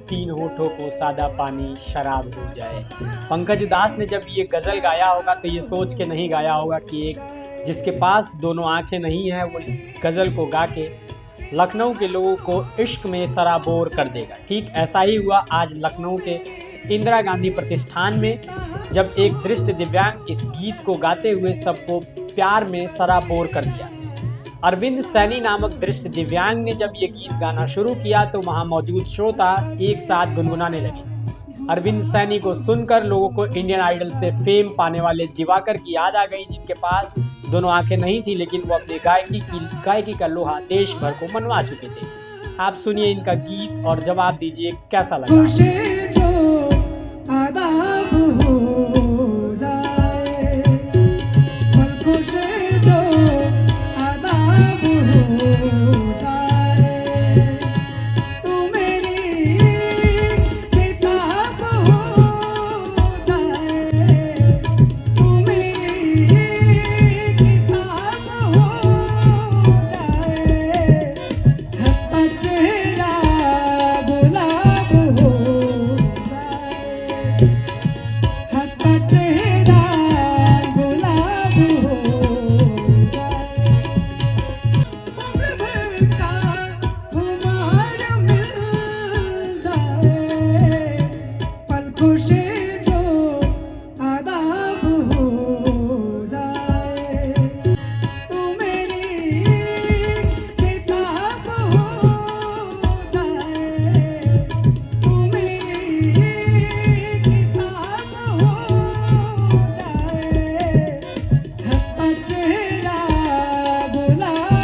हसीन होठों को सादा पानी शराब हो जाए। पंकज उधास ने जब ये गज़ल गाया होगा तो ये सोच के नहीं गाया होगा कि एक जिसके पास दोनों आंखें नहीं हैं वो इस गज़ल को गा के लखनऊ के लोगों को इश्क में सराबोर कर देगा। ठीक ऐसा ही हुआ आज लखनऊ के इंदिरा गांधी प्रतिष्ठान में, जब एक दृष्टि दिव्यांग इस गीत को गाते हुए सबको प्यार में सराबोर कर दिया। अरविंद सैनी नामक दृष्टि दिव्यांग ने जब ये गीत गाना शुरू किया तो वहां मौजूद श्रोता एक साथ गुनगुनाने लगे। अरविंद सैनी को सुनकर लोगों को इंडियन आइडल से फेम पाने वाले दिवाकर की याद आ गई, जिनके पास दोनों आंखें नहीं थी लेकिन वो अपने गायकी का लोहा देश भर को मनवा चुके थे। आप सुनिए इनका गीत और जवाब दीजिए कैसा लगा। चेहरा गुलाब